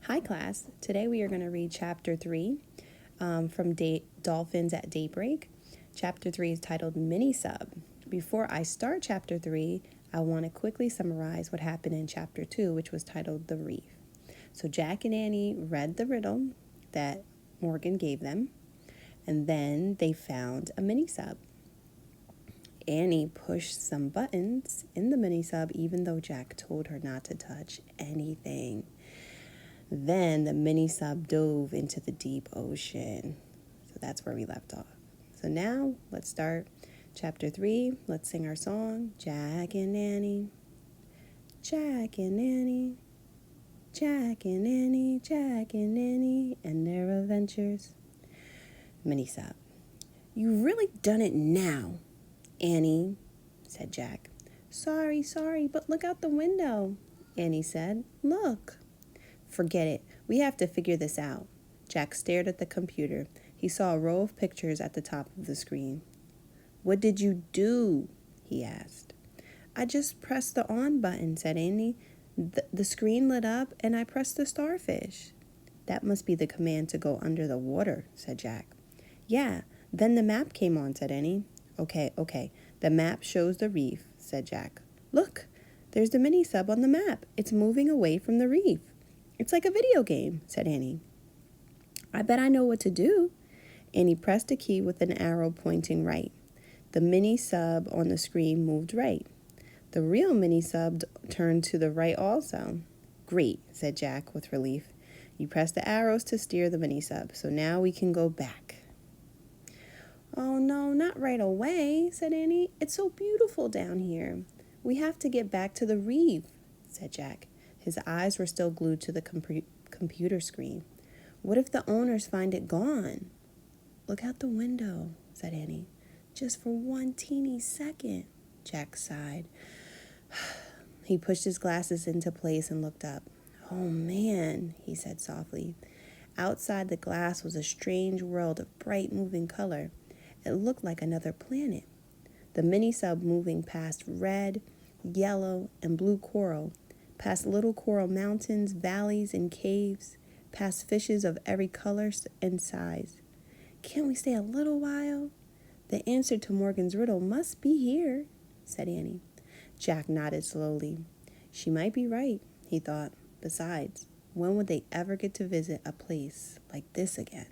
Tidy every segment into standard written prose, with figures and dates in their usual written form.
Hi class, today we are going to read chapter 3 from Dolphins at Daybreak. Chapter 3 is titled Mini Sub. Before I start chapter 3, I want to quickly summarize what happened in chapter 2, which was titled The Reef. So Jack and Annie read the riddle that Morgan gave them, and then they found a mini sub. Annie pushed some buttons in the mini sub even though Jack told her not to touch anything. Then the mini sub dove into the deep ocean. So that's where we left off. So now let's start chapter 3. Let's sing our song, Jack and Annie. Jack and Annie. Jack and Annie, Jack and Annie, and their adventures. Mini sub. You've really done it now, Annie, said Jack. Sorry, but look out the window, Annie said. Look. Forget it. We have to figure this out. Jack stared at the computer. He saw a row of pictures at the top of the screen. What did you do? He asked. I just pressed the on button, said Annie. The screen lit up and I pressed the starfish. That must be the command to go under the water, said Jack. Yeah, then the map came on, said Annie. Okay. The map shows the reef, said Jack. Look, there's the mini sub on the map. It's moving away from the reef. It's like a video game, said Annie. I bet I know what to do. Annie pressed a key with an arrow pointing right. The mini sub on the screen moved right. The real mini sub turned to the right also. Great, said Jack with relief. You pressed the arrows to steer the mini sub, so now we can go back. Oh no, not right away, said Annie. It's so beautiful down here. We have to get back to the reef, said Jack. His eyes were still glued to the computer screen. What if the owners find it gone? Look out the window, said Annie. Just for one teeny second, Jack sighed. He pushed his glasses into place and looked up. Oh man, he said softly. Outside the glass was a strange world of bright moving color. It looked like another planet. The mini sub moving past red, yellow, and blue coral, past little coral mountains, valleys, and caves, past fishes of every color and size. Can't we stay a little while? The answer to Morgan's riddle must be here, said Annie. Jack nodded slowly. She might be right, he thought. Besides, when would they ever get to visit a place like this again?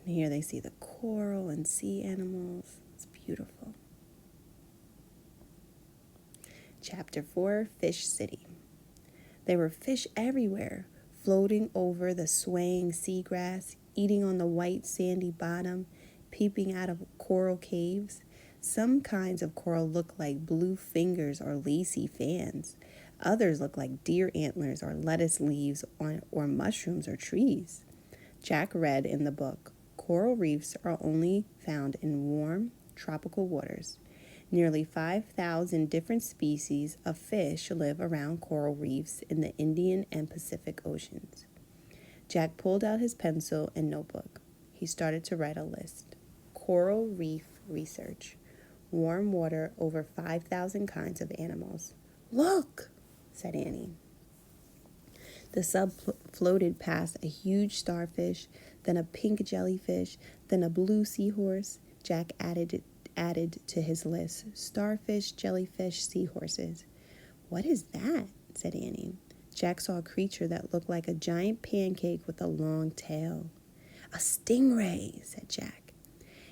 And here they see the coral and sea animals. It's beautiful. Chapter 4, Fish City. There were fish everywhere, floating over the swaying seagrass, eating on the white sandy bottom, peeping out of coral caves. Some kinds of coral look like blue fingers or lacy fans. Others look like deer antlers or lettuce leaves or mushrooms or trees. Jack read in the book, coral reefs are only found in warm, tropical waters. Nearly 5,000 different species of fish live around coral reefs in the Indian and Pacific Oceans. Jack pulled out his pencil and notebook. He started to write a list. Coral reef research. Warm water, over 5,000 kinds of animals. Look, said Annie. The sub floated past a huge starfish, then a pink jellyfish, then a blue seahorse. Jack added to his list, starfish, jellyfish, seahorses. What is that? Said Annie. Jack saw a creature that looked like a giant pancake with a long tail. A stingray, said Jack.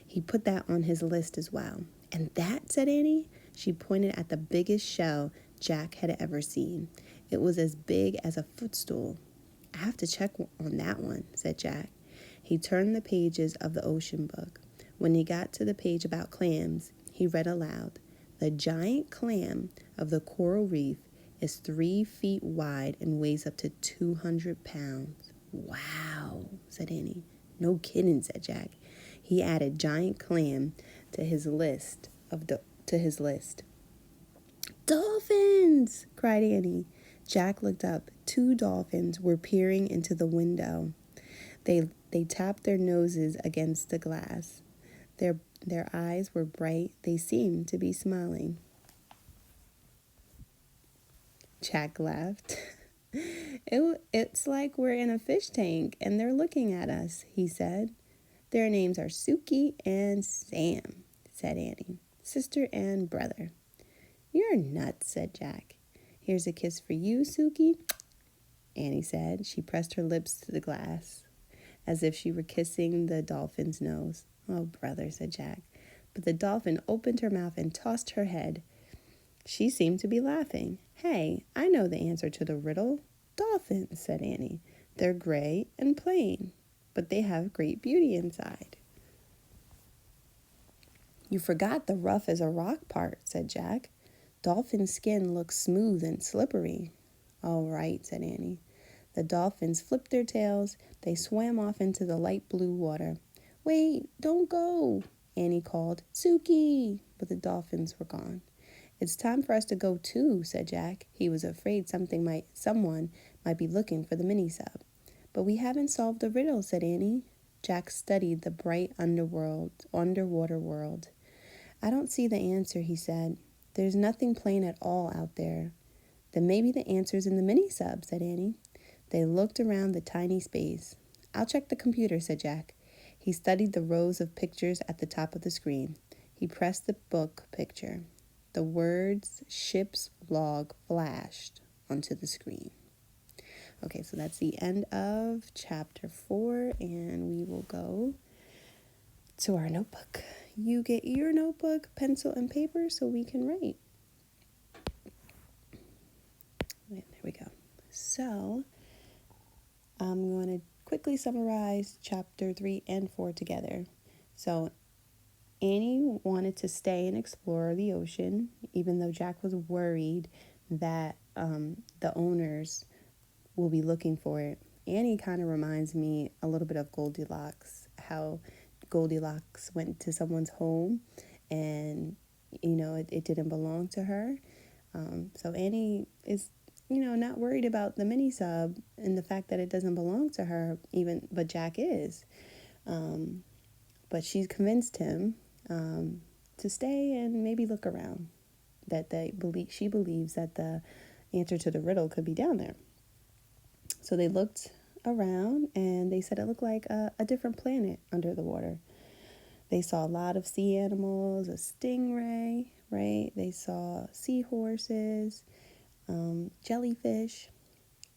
He put that on his list as well. And that, said Annie? She pointed at the biggest shell Jack had ever seen. It was as big as a footstool. I have to check on that one, said Jack. He turned the pages of the ocean book. When he got to the page about clams, he read aloud, The giant clam of the coral reef is 3 feet wide and weighs up to 200 pounds. Wow, said Annie. No kidding, said Jack. He added giant clam to his list. Dolphins, cried Annie. Jack looked up. 2 dolphins were peering into the window. They tapped their noses against the glass. Their eyes were bright. They seemed to be smiling. Jack laughed. It's like we're in a fish tank and they're looking at us, he said. Their names are Suki and Sam, said Annie, sister and brother. You're nuts, said Jack. Here's a kiss for you, Suki, Annie said. She pressed her lips to the glass, as if she were kissing the dolphin's nose. Oh, brother, said Jack. But the dolphin opened her mouth and tossed her head. She seemed to be laughing. Hey, I know the answer to the riddle. Dolphins, said Annie. They're gray and plain, but they have great beauty inside. You forgot the rough as a rock part, said Jack. Dolphin skin looks smooth and slippery. All right, said Annie. The dolphins flipped their tails. They swam off into the light blue water. Wait, don't go, Annie called. Suki! But the dolphins were gone. It's time for us to go too, said Jack. He was afraid someone might be looking for the mini-sub. But we haven't solved the riddle, said Annie. Jack studied the bright underwater world. I don't see the answer, he said. There's nothing plain at all out there. Then maybe the answer's in the mini-sub, said Annie. They looked around the tiny space. I'll check the computer, said Jack. He studied the rows of pictures at the top of the screen. He pressed the book picture. The words ship's log flashed onto the screen. Okay, so that's the end of chapter 4, and we will go to our notebook. You get your notebook, pencil, and paper so we can write. And there we go. So I'm going to quickly summarize chapter 3 and 4 together. So Annie wanted to stay and explore the ocean, even though Jack was worried that the owners will be looking for it. Annie kind of reminds me a little bit of Goldilocks, how Goldilocks went to someone's home and, it didn't belong to her. So Annie is, not worried about the mini-sub and the fact that it doesn't belong to her, but Jack is. But she's convinced him to stay and maybe look around. She believes that the answer to the riddle could be down there. So they looked around and they said it looked like a different planet under the water. They saw a lot of sea animals, a stingray, right? They saw seahorses, jellyfish,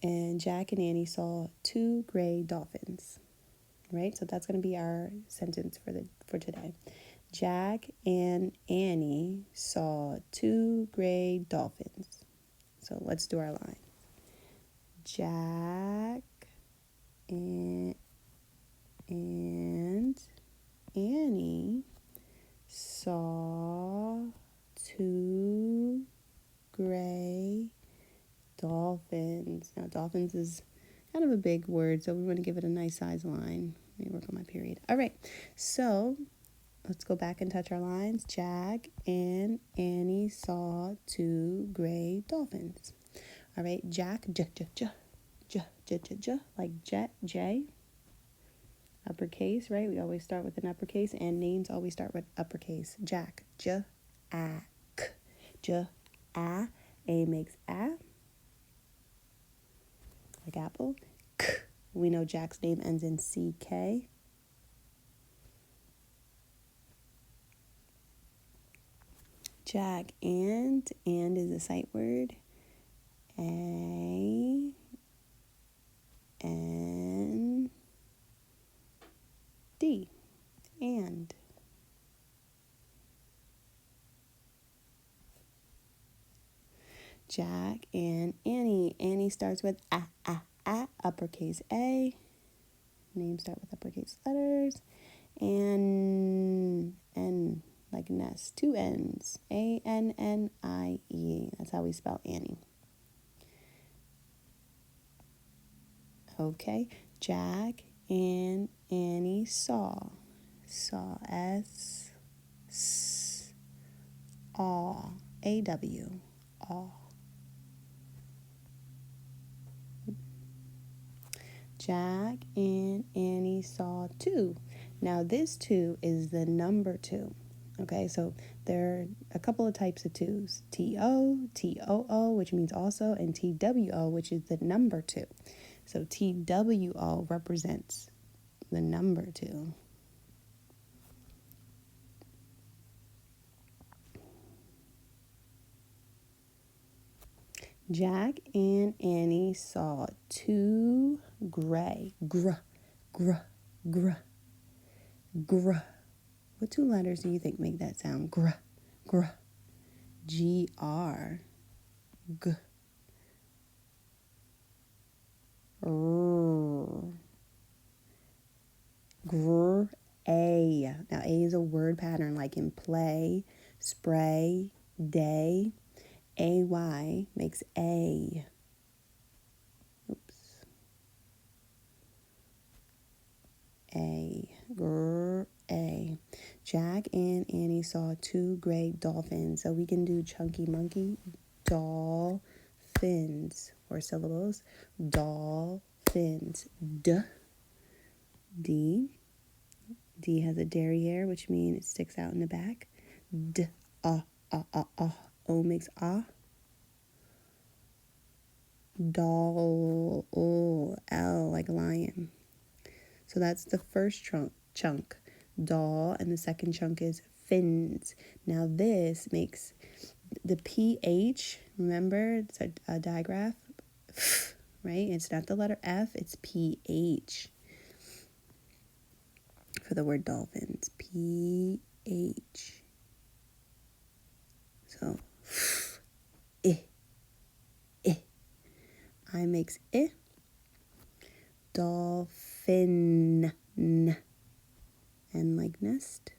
and Jack and Annie saw 2 gray dolphins, right? So that's going to be our sentence for today. Jack and Annie saw 2 gray dolphins. So let's do our line. Jack and Annie saw 2 gray dolphins. Now, dolphins is kind of a big word, so we want to give it a nice size line. Let me work on my period. All right, so let's go back and touch our lines. Jack and Annie saw 2 gray dolphins. All right, Jack, like jet, J, uppercase, right? We always start with an uppercase, and names always start with uppercase. Jack, J, A, K, J, A, A makes A, like apple. K, we know Jack's name ends in CK. Jack and is a sight word. A, N, D, and. Jack and Annie. Annie starts with A, uppercase A. Names start with uppercase letters. And N, like nest, 2 N's. Annie. That's how we spell Annie. Okay, Jack and Annie saw. S, aw, A-W, aw. Jack and Annie saw 2. Now this 2 is the number 2. Okay, so there are a couple of types of twos. T-O, T-O-O, which means also, and T-W-O, which is the number two. So T-W-O represents the number two. Jack and Annie saw two gray. Gr, gr, gr, gr. What two letters do you think make that sound? Gr, gr. G-R. G. R. Gr. A. Now, A is a word pattern like in play, spray, day. A-Y makes A. Oops. A. Grr. A. Jack and Annie saw two great dolphins. So we can do chunky monkey. Dolphins. 4 syllables. Dolphins. D. D. D has a derriere, which means it sticks out in the back. D. O makes ah. Doll. O. L like lion. So that's the first chunk. Doll. And the second chunk is fins. Now this makes the PH. Remember, it's a digraph. Right? It's not the letter F. It's PH. For the word dolphins. PH. So, I makes I. Dolphin. N like nest.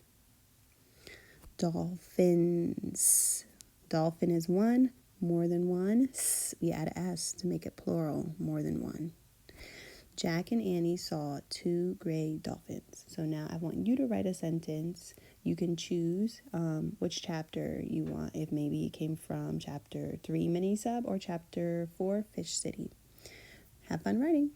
Dolphins. Dolphin is one, more than one. We add a S to make it plural, more than one. Jack and Annie saw two gray dolphins. So now I want you to write a sentence. You can choose which chapter you want, if maybe it came from chapter 3 mini sub or chapter 4 fish city. Have fun writing.